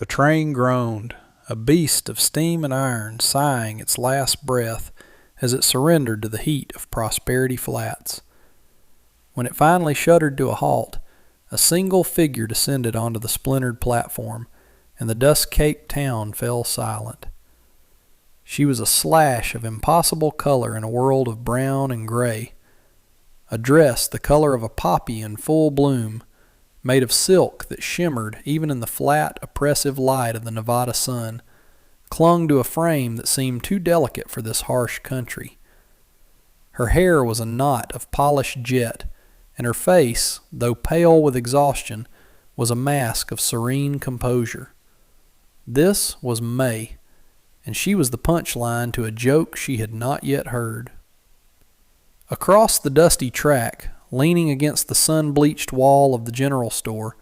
The train groaned, a beast of steam and iron sighing its last breath as it surrendered to the heat of Prosperity Flats. When it finally shuddered to a halt, a single figure descended onto the splintered platform, and the dust-caked town fell silent. She was a slash of impossible color in a world of brown and gray. A dress the color of a poppy in full bloom, made of silk that shimmered even in the flat, oppressive light of the Nevada sun, clung to a frame that seemed too delicate for this harsh country. Her hair was a knot of polished jet, and her face, though pale with exhaustion, was a mask of serene composure. This was May, and she was the punchline to a joke she had not yet heard. Across the dusty track, leaning against the sun-bleached wall of the general store,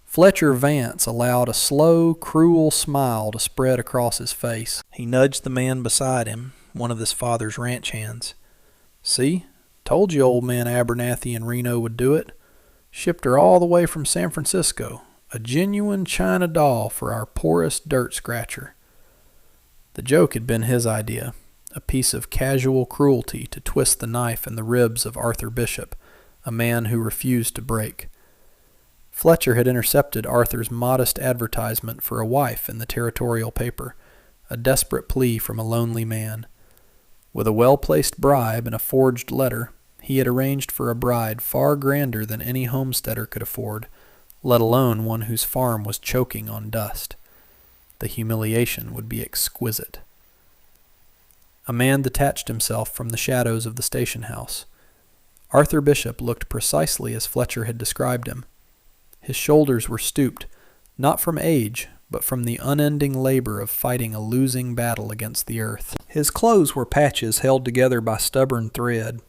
Fletcher Vance allowed a slow, cruel smile to spread across his face. He nudged the man beside him, one of his father's ranch hands. "See? Told you old man Abernathy and Reno would do it. Shipped her all the way from San Francisco. A genuine china doll for our poorest dirt scratcher." The joke had been his idea, a piece of casual cruelty to twist the knife in the ribs of Arthur Bishop, a man who refused to break. Fletcher had intercepted Arthur's modest advertisement for a wife in the territorial paper, a desperate plea from a lonely man. With a well-placed bribe and a forged letter, he had arranged for a bride far grander than any homesteader could afford, let alone one whose farm was choking on dust. The humiliation would be exquisite. A man detached himself from the shadows of the station house. Arthur Bishop looked precisely as Fletcher had described him. His shoulders were stooped, not from age, but from the unending labor of fighting a losing battle against the earth. His clothes were patches held together by stubborn thread,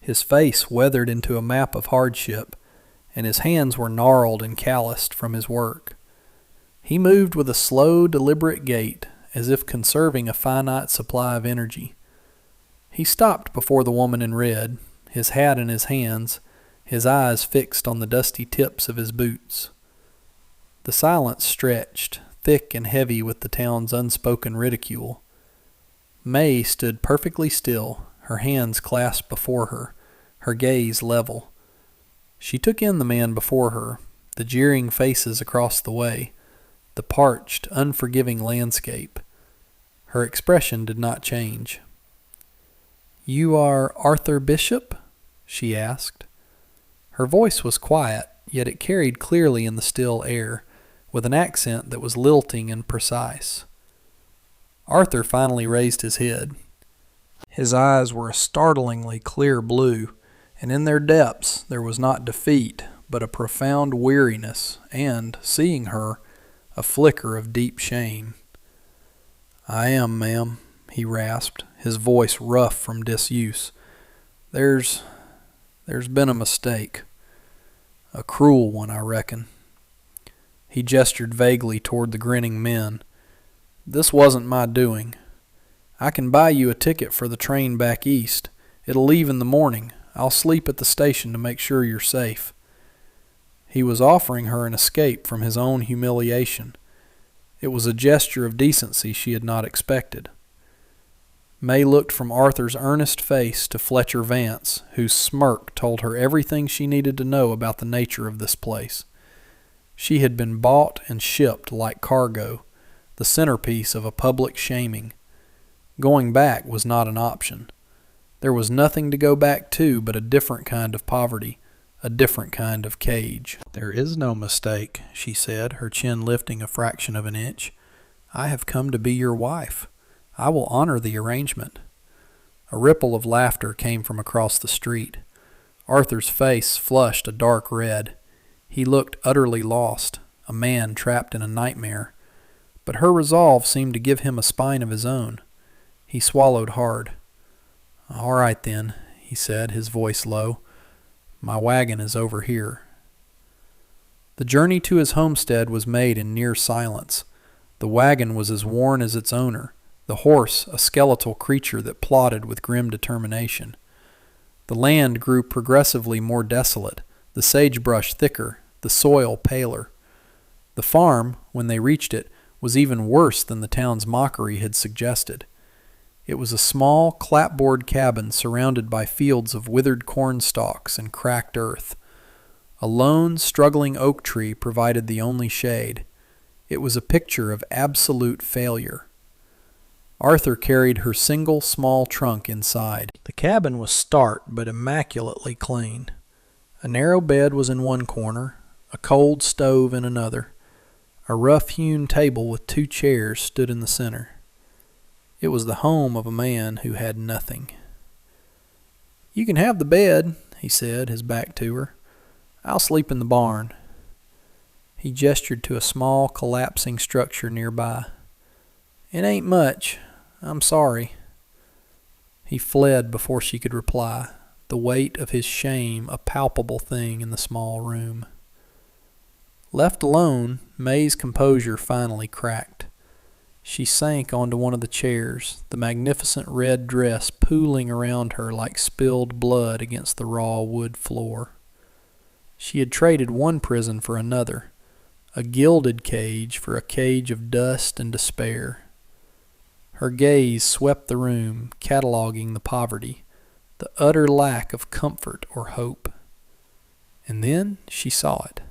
his face weathered into a map of hardship, and his hands were gnarled and calloused from his work. He moved with a slow, deliberate gait, as if conserving a finite supply of energy. He stopped before the woman in red, his hat in his hands, his eyes fixed on the dusty tips of his boots. The silence stretched, thick and heavy with the town's unspoken ridicule. May stood perfectly still, her hands clasped before her, her gaze level. She took in the man before her, the jeering faces across the way, the parched, unforgiving landscape. Her expression did not change. "You are Arthur Bishop?" she asked. Her voice was quiet, yet it carried clearly in the still air, with an accent that was lilting and precise. Arthur finally raised his head. His eyes were a startlingly clear blue, and in their depths there was not defeat, but a profound weariness, and, seeing her, a flicker of deep shame. "I am, ma'am," he rasped, his voice rough from disuse. There's been a mistake. A cruel one, I reckon." He gestured vaguely toward the grinning men. "This wasn't my doing. I can buy you a ticket for the train back east. It'll leave in the morning. I'll sleep at the station to make sure you're safe." He was offering her an escape from his own humiliation. It was a gesture of decency she had not expected. May looked from Arthur's earnest face to Fletcher Vance, whose smirk told her everything she needed to know about the nature of this place. She had been bought and shipped like cargo, the centerpiece of a public shaming. Going back was not an option. There was nothing to go back to but a different kind of poverty, a different kind of cage. "There is no mistake," she said, her chin lifting a fraction of an inch. "I have come to be your wife. I will honor the arrangement." A ripple of laughter came from across the street. Arthur's face flushed a dark red. He looked utterly lost, a man trapped in a nightmare. But her resolve seemed to give him a spine of his own. He swallowed hard. "All right then," he said, his voice low. "My wagon is over here." The journey to his homestead was made in near silence. The wagon was as worn as its owner, the horse a skeletal creature that plodded with grim determination. The land grew progressively more desolate, the sagebrush thicker, the soil paler. The farm, when they reached it, was even worse than the town's mockery had suggested. It was a small, clapboard cabin surrounded by fields of withered corn stalks and cracked earth. A lone, struggling oak tree provided the only shade. It was a picture of absolute failure. Arthur carried her single small trunk inside. The cabin was stark but immaculately clean. A narrow bed was in one corner, a cold stove in another. A rough-hewn table with 2 chairs stood in the center. It was the home of a man who had nothing. "You can have the bed," he said, his back to her. "I'll sleep in the barn." He gestured to a small, collapsing structure nearby. "It ain't much. I'm sorry." He fled before she could reply, the weight of his shame a palpable thing in the small room. Left alone, May's composure finally cracked. She sank onto one of the chairs, the magnificent red dress pooling around her like spilled blood against the raw wood floor. She had traded one prison for another, a gilded cage for a cage of dust and despair. Her gaze swept the room, cataloging the poverty, the utter lack of comfort or hope. And then she saw it.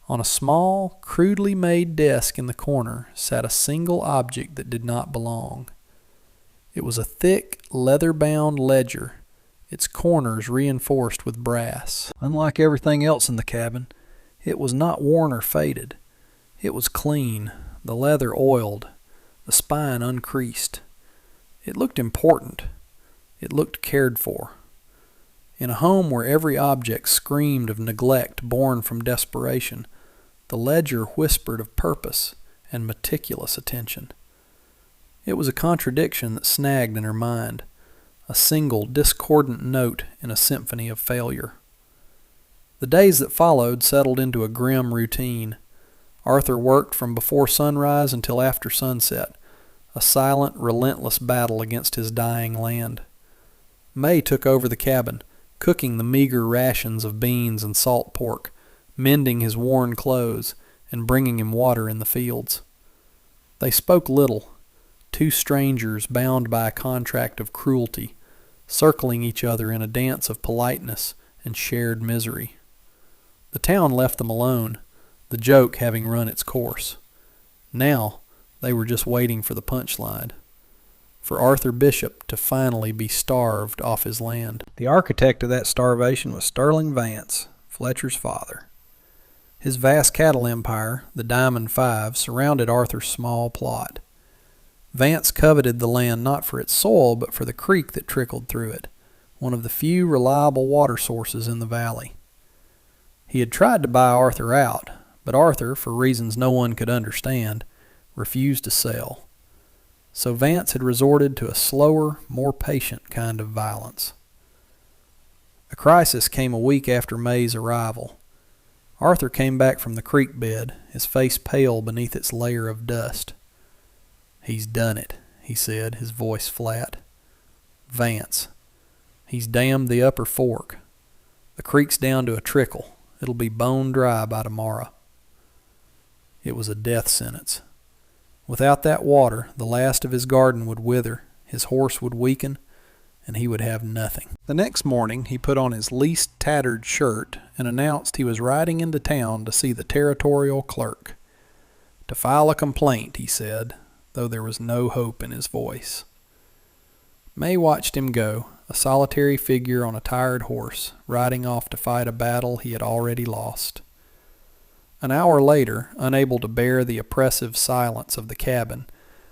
On a small, crudely made desk in the corner sat a single object that did not belong. It was a thick, leather-bound ledger, its corners reinforced with brass. Unlike everything else in the cabin, it was not worn or faded. It was clean, the leather oiled, the spine uncreased. It looked important. It looked cared for. In a home where every object screamed of neglect born from desperation, the ledger whispered of purpose and meticulous attention. It was a contradiction that snagged in her mind, a single discordant note in a symphony of failure. The days that followed settled into a grim routine. Arthur worked from before sunrise until after sunset, a silent, relentless battle against his dying land. May took over the cabin, cooking the meager rations of beans and salt pork, mending his worn clothes, and bringing him water in the fields. They spoke little, 2 strangers bound by a contract of cruelty, circling each other in a dance of politeness and shared misery. The town left them alone, the joke having run its course. Now they were just waiting for the punchline, for Arthur Bishop to finally be starved off his land. The architect of that starvation was Sterling Vance, Fletcher's father. His vast cattle empire, the Diamond Five, surrounded Arthur's small plot. Vance coveted the land not for its soil, but for the creek that trickled through it, one of the few reliable water sources in the valley. He had tried to buy Arthur out, but Arthur, for reasons no one could understand, refused to sell. So Vance had resorted to a slower, more patient kind of violence. A crisis came a week after May's arrival. Arthur came back from the creek bed, his face pale beneath its layer of dust. "He's done it," he said, his voice flat. "Vance. He's dammed the upper fork. The creek's down to a trickle. It'll be bone dry by tomorrow." It was a death sentence. Without that water, the last of his garden would wither, his horse would weaken, and he would have nothing. The next morning he put on his least tattered shirt and announced he was riding into town to see the territorial clerk. To file a complaint, he said, though there was no hope in his voice. May watched him go, a solitary figure on a tired horse, riding off to fight a battle he had already lost. An hour later, unable to bear the oppressive silence of the cabin,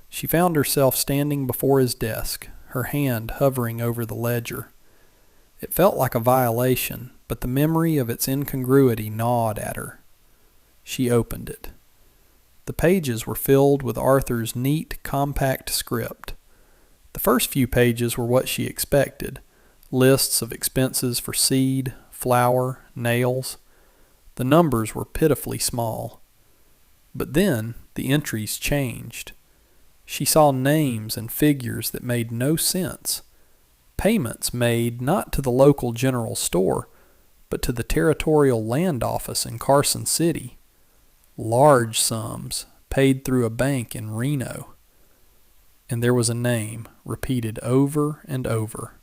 she found herself standing before his desk, her hand hovering over the ledger. It felt like a violation, but the memory of its incongruity gnawed at her. She opened it. The pages were filled with Arthur's neat, compact script. The first few pages were what she expected, lists of expenses for seed, flour, nails. The numbers were pitifully small. But then the entries changed. She saw names and figures that made no sense. Payments made not to the local general store, but to the territorial land office in Carson City. Large sums, paid through a bank in Reno. And there was a name repeated over and over.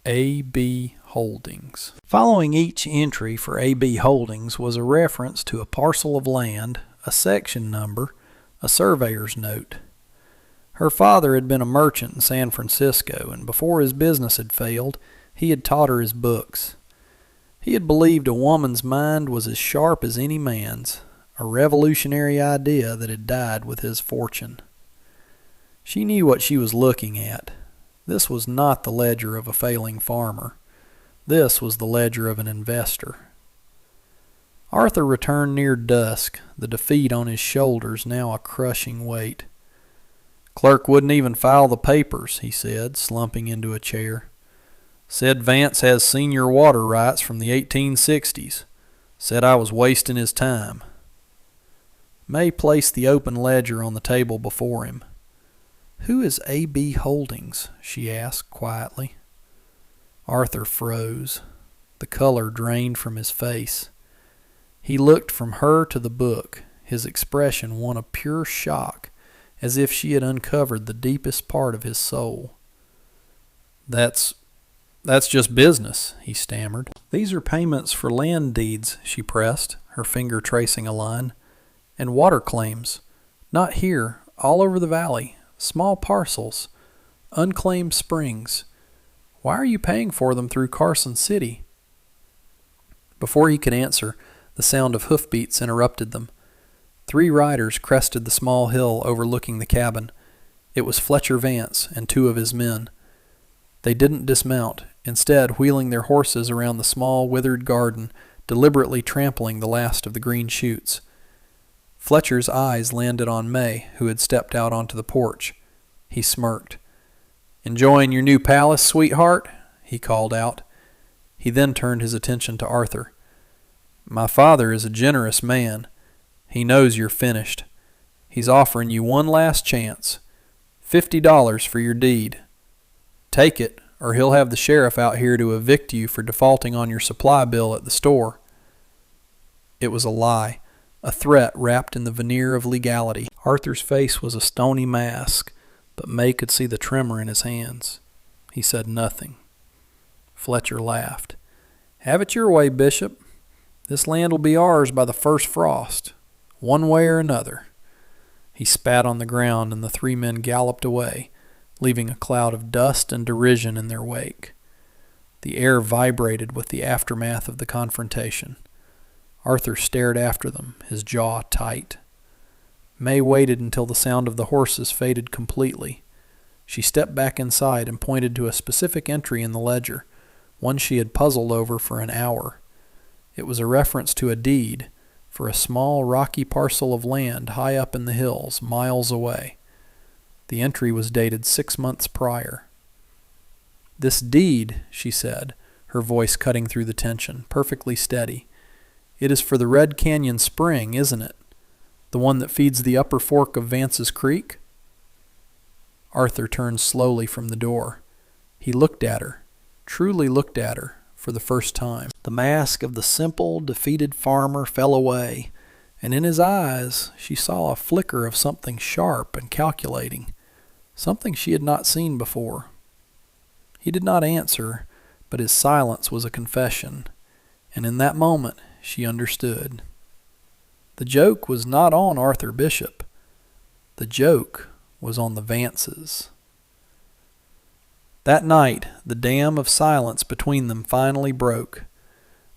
A.B. Holdings. Following each entry for A.B. Holdings was a reference to a parcel of land, a section number, a surveyor's note. Her father had been a merchant in San Francisco, and before his business had failed, he had taught her his books. He had believed a woman's mind was as sharp as any man's, a revolutionary idea that had died with his fortune. She knew what she was looking at. This was not the ledger of a failing farmer. This was the ledger of an investor. Arthur returned near dusk, the defeat on his shoulders now a crushing weight. "Clerk wouldn't even file the papers," he said, slumping into a chair. "Said Vance has senior water rights from the 1860s. Said I was wasting his time." May placed the open ledger on the table before him. "Who is A.B. Holdings?" she asked quietly. Arthur froze. The color drained from his face. He looked from her to the book, his expression one of pure shock, as if she had uncovered the deepest part of his soul. That's just business," he stammered. "These are payments for land deeds," she pressed, her finger tracing a line. "And water claims. Not here, all over the valley. Small parcels. Unclaimed springs. Why are you paying for them through Carson City?" Before he could answer, the sound of hoofbeats interrupted them. 3 riders crested the small hill overlooking the cabin. It was Fletcher Vance and 2 of his men. They didn't dismount, instead wheeling their horses around the small withered garden, deliberately trampling the last of the green shoots. Fletcher's eyes landed on May, who had stepped out onto the porch. He smirked. "Enjoying your new palace, sweetheart?" he called out. He then turned his attention to Arthur. "My father is a generous man. He knows you're finished. He's offering you one last chance. $50 for your deed. Take it, or he'll have the sheriff out here to evict you for defaulting on your supply bill at the store." It was a lie, a threat wrapped in the veneer of legality. Arthur's face was a stony mask, but May could see the tremor in his hands. He said nothing. Fletcher laughed. "Have it your way, Bishop. This land will be ours by the first frost, one way or another." He spat on the ground, and the 3 men galloped away, leaving a cloud of dust and derision in their wake. The air vibrated with the aftermath of the confrontation. Arthur stared after them, his jaw tight. May waited until the sound of the horses faded completely. She stepped back inside and pointed to a specific entry in the ledger, one she had puzzled over for an hour. It was a reference to a deed for a small rocky parcel of land high up in the hills, miles away. The entry was dated 6 months prior. "This deed," she said, her voice cutting through the tension, perfectly steady. "It is for the Red Canyon Spring, isn't it? The one that feeds the upper fork of Vance's Creek?" Arthur turned slowly from the door. He looked at her, truly looked at her, for the first time. The mask of the simple, defeated farmer fell away, and in his eyes she saw a flicker of something sharp and calculating, something she had not seen before. He did not answer, but his silence was a confession, and in that moment she understood. The joke was not on Arthur Bishop. The joke was on the Vances. That night, the dam of silence between them finally broke.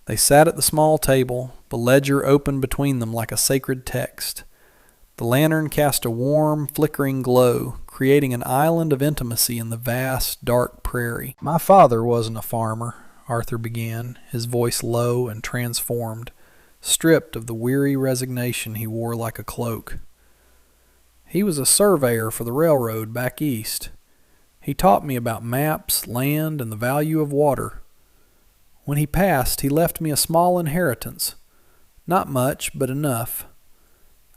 They sat at the small table, the ledger open between them like a sacred text. The lantern cast a warm, flickering glow, creating an island of intimacy in the vast, dark prairie. "My father wasn't a farmer," Arthur began, his voice low and transformed, stripped of the weary resignation he wore like a cloak. "He was a surveyor for the railroad back east. He taught me about maps, land, and the value of water. When he passed, he left me a small inheritance. Not much, but enough.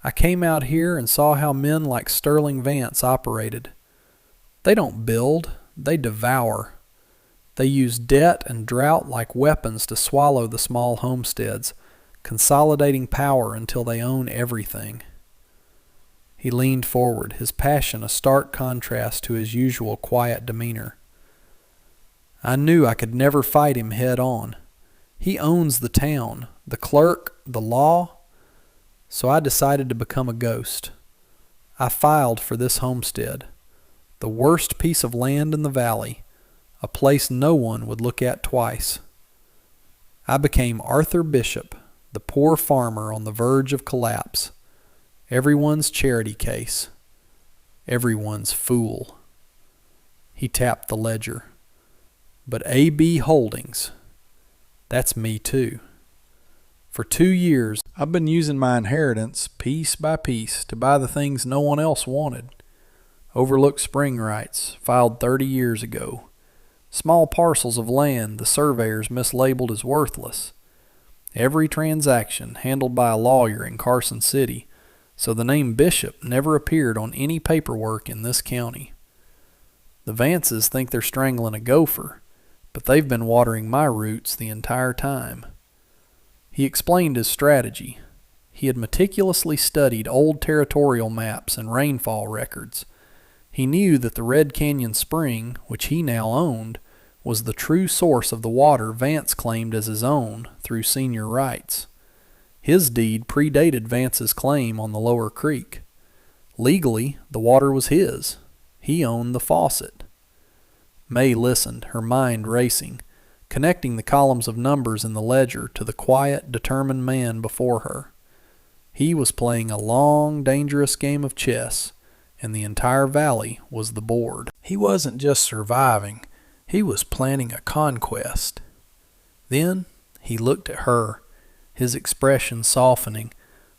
I came out here and saw how men like Sterling Vance operated. They don't build, they devour. They use debt and drought like weapons to swallow the small homesteads, consolidating power until they own everything." He leaned forward, his passion a stark contrast to his usual quiet demeanor. I knew I could never fight him head on. He owns the town, the clerk, the law. So I decided to become a ghost. I filed for this homestead, the worst piece of land in the valley, a place no one would look at twice. I became Arthur Bishop, the poor farmer on the verge of collapse, everyone's charity case, everyone's fool. He tapped the ledger. But A.B. Holdings, that's me too. For 2 years, I've been using my inheritance piece by piece to buy the things no one else wanted. Overlooked spring rights, filed 30 years ago. Small parcels of land the surveyors mislabeled as worthless. Every transaction handled by a lawyer in Carson City, so the name Bishop never appeared on any paperwork in this county. The Vances think they're strangling a gopher, but they've been watering my roots the entire time. He explained his strategy. He had meticulously studied old territorial maps and rainfall records. He knew that the Red Canyon Spring, which he now owned, was the true source of the water Vance claimed as his own through senior rights. His deed predated Vance's claim on the lower creek. Legally, the water was his. He owned the faucet. May listened, her mind racing, connecting the columns of numbers in the ledger to the quiet, determined man before her. He was playing a long, dangerous game of chess, and the entire valley was the board. He wasn't just surviving, he was planning a conquest. Then he looked at her, his expression softening,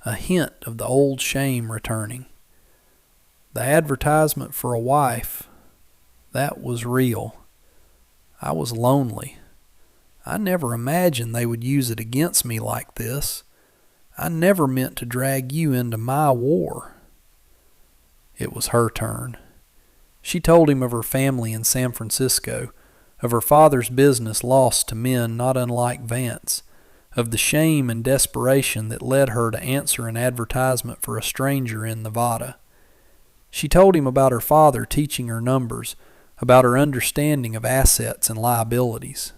a hint of the old shame returning. The advertisement for a wife, that was real. I was lonely. I never imagined they would use it against me like this. I never meant to drag you into my war. It was her turn. She told him of her family in San Francisco, of her father's business lost to men not unlike Vance, of the shame and desperation that led her to answer an advertisement for a stranger in Nevada. She told him about her father teaching her numbers, about her understanding of assets and liabilities.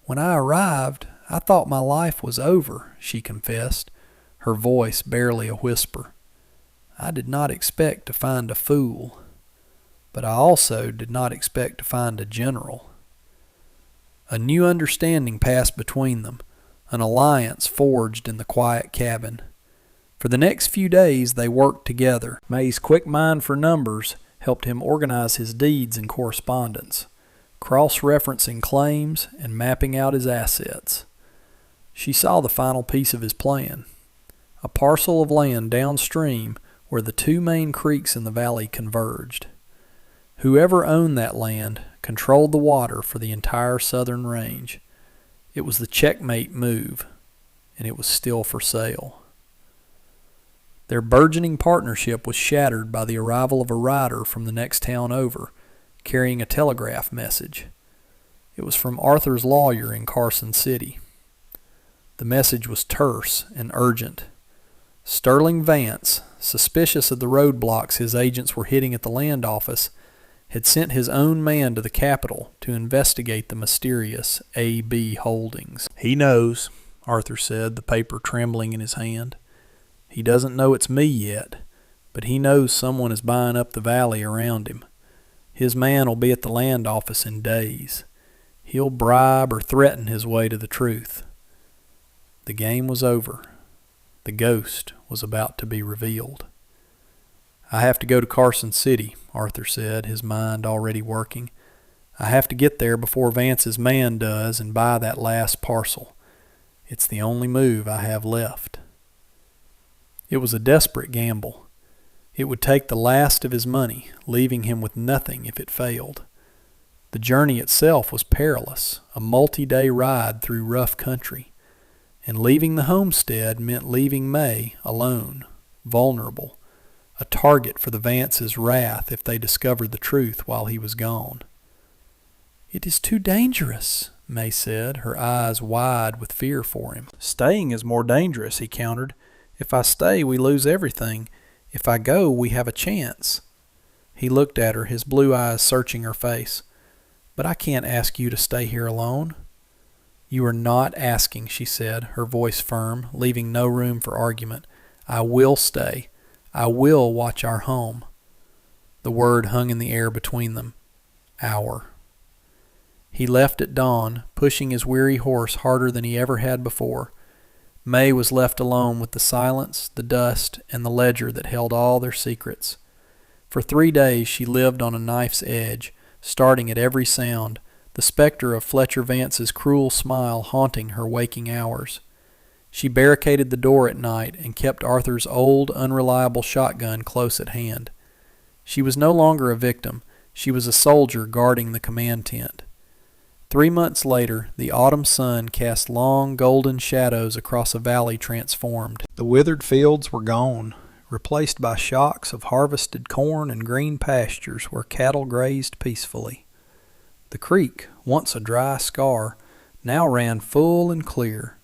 When I arrived, I thought my life was over, she confessed, her voice barely a whisper. I did not expect to find a fool, but I also did not expect to find a general. A new understanding passed between them, an alliance forged in the quiet cabin. For the next few days they worked together. May's quick mind for numbers helped him organize his deeds and correspondence, cross-referencing claims and mapping out his assets. She saw the final piece of his plan, a parcel of land downstream where the two main creeks in the valley converged. Whoever owned that land controlled the water for the entire southern range. It was the checkmate move, and it was still for sale. Their burgeoning partnership was shattered by the arrival of a rider from the next town over, carrying a telegraph message. It was from Arthur's lawyer in Carson City. The message was terse and urgent. Sterling Vance, suspicious of the roadblocks his agents were hitting at the land office, had sent his own man to the capital to investigate the mysterious A.B. Holdings. "He knows," Arthur said, the paper trembling in his hand. "He doesn't know it's me yet, but he knows someone is buying up the valley around him. His man will be at the land office in days. He'll bribe or threaten his way to the truth." The game was over. The ghost was about to be revealed. "I have to go to Carson City," Arthur said, his mind already working. "I have to get there before Vance's man does and buy that last parcel. It's the only move I have left." It was a desperate gamble. It would take the last of his money, leaving him with nothing if it failed. The journey itself was perilous, a multi-day ride through rough country, and leaving the homestead meant leaving May alone, vulnerable, a target for the Vances' wrath if they discovered the truth while he was gone. "It is too dangerous," May said, her eyes wide with fear for him. "Staying is more dangerous," he countered. "If I stay, we lose everything, If I go, we have a chance." He looked at her, his blue eyes searching her face. "But I can't ask you to stay here alone." "You are not asking," she said, her voice firm, leaving no room for argument. "I will stay. I will watch our home." The word hung in the air between them. Our. He left at dawn, pushing his weary horse harder than he ever had before. May was left alone with the silence, the dust, and the ledger that held all their secrets. For 3 days she lived on a knife's edge, starting at every sound, the specter of Fletcher Vance's cruel smile haunting her waking hours. She barricaded the door at night and kept Arthur's old, unreliable shotgun close at hand. She was no longer a victim. She was a soldier guarding the command tent. 3 months later, the autumn sun cast long, golden shadows across a valley transformed. The withered fields were gone, replaced by shocks of harvested corn and green pastures where cattle grazed peacefully. The creek, once a dry scar, now ran full and clear.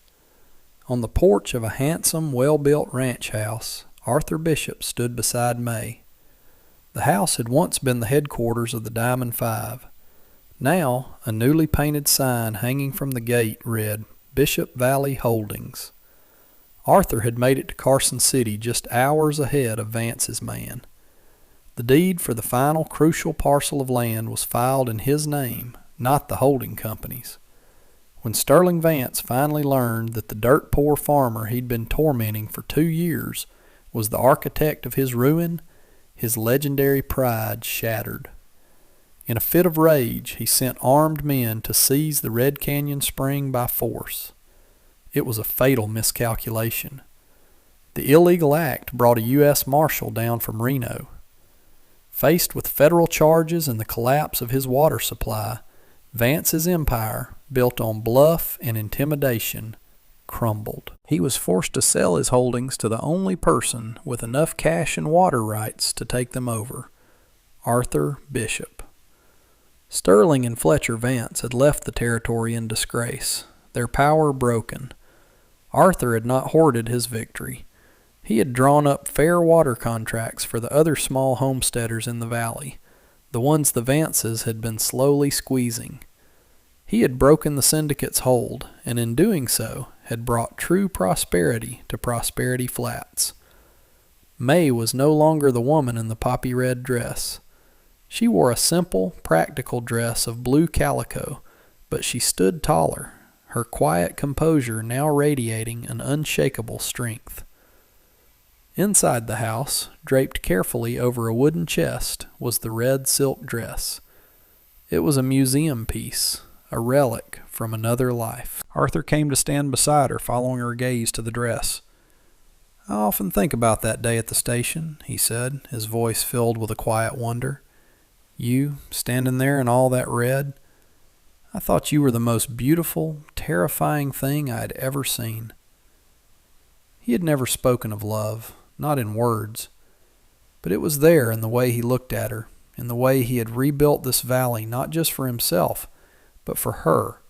On the porch of a handsome, well-built ranch house, Arthur Bishop stood beside May. The house had once been the headquarters of the Diamond Five. Now, a newly painted sign hanging from the gate read, "Bishop Valley Holdings." Arthur had made it to Carson City just hours ahead of Vance's man. The deed for the final crucial parcel of land was filed in his name, not the holding company's. When Sterling Vance finally learned that the dirt-poor farmer he'd been tormenting for 2 years was the architect of his ruin, his legendary pride shattered. In a fit of rage, he sent armed men to seize the Red Canyon Spring by force. It was a fatal miscalculation. The illegal act brought a U.S. Marshal down from Reno. Faced with federal charges and the collapse of his water supply, Vance's empire, built on bluff and intimidation, crumbled. He was forced to sell his holdings to the only person with enough cash and water rights to take them over, Arthur Bishop. Sterling and Fletcher Vance had left the territory in disgrace, their power broken. Arthur had not hoarded his victory. He had drawn up fair water contracts for the other small homesteaders in the valley, the ones the Vances had been slowly squeezing. He had broken the syndicate's hold, and in doing so, had brought true prosperity to Prosperity Flats. May was no longer the woman in the poppy red dress. She wore a simple, practical dress of blue calico, but she stood taller, her quiet composure now radiating an unshakable strength. Inside the house, draped carefully over a wooden chest, was the red silk dress. It was a museum piece, a relic from another life. Arthur came to stand beside her, following her gaze to the dress. "I often think about that day at the station," he said, his voice filled with a quiet wonder. "You, standing there in all that red. I thought you were the most beautiful, terrifying thing I had ever seen." He had never spoken of love, not in words, but it was there in the way he looked at her, in the way he had rebuilt this valley not just for himself, but for her,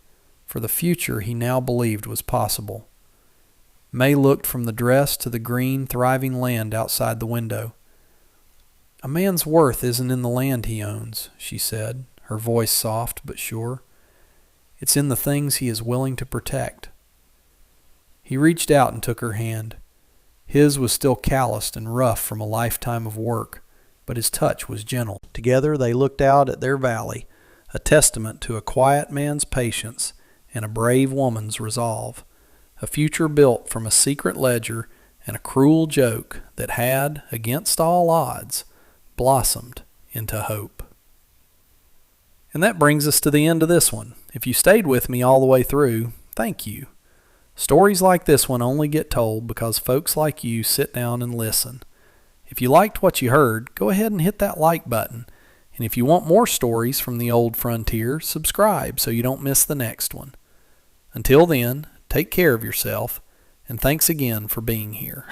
for the future he now believed was possible. May looked from the dress to the green, thriving land outside the window. "A man's worth isn't in the land he owns," she said, her voice soft but sure. "It's in the things he is willing to protect." He reached out and took her hand. His was still calloused and rough from a lifetime of work, but his touch was gentle. Together they looked out at their valley, a testament to a quiet man's patience and a brave woman's resolve, a future built from a secret ledger and a cruel joke that had, against all odds, blossomed into hope. And that brings us to the end of this one. If you stayed with me all the way through, thank you. Stories like this one only get told because folks like you sit down and listen. If you liked what you heard, go ahead and hit that like button. And if you want more stories from the old frontier, subscribe so you don't miss the next one. Until then, take care of yourself, and thanks again for being here.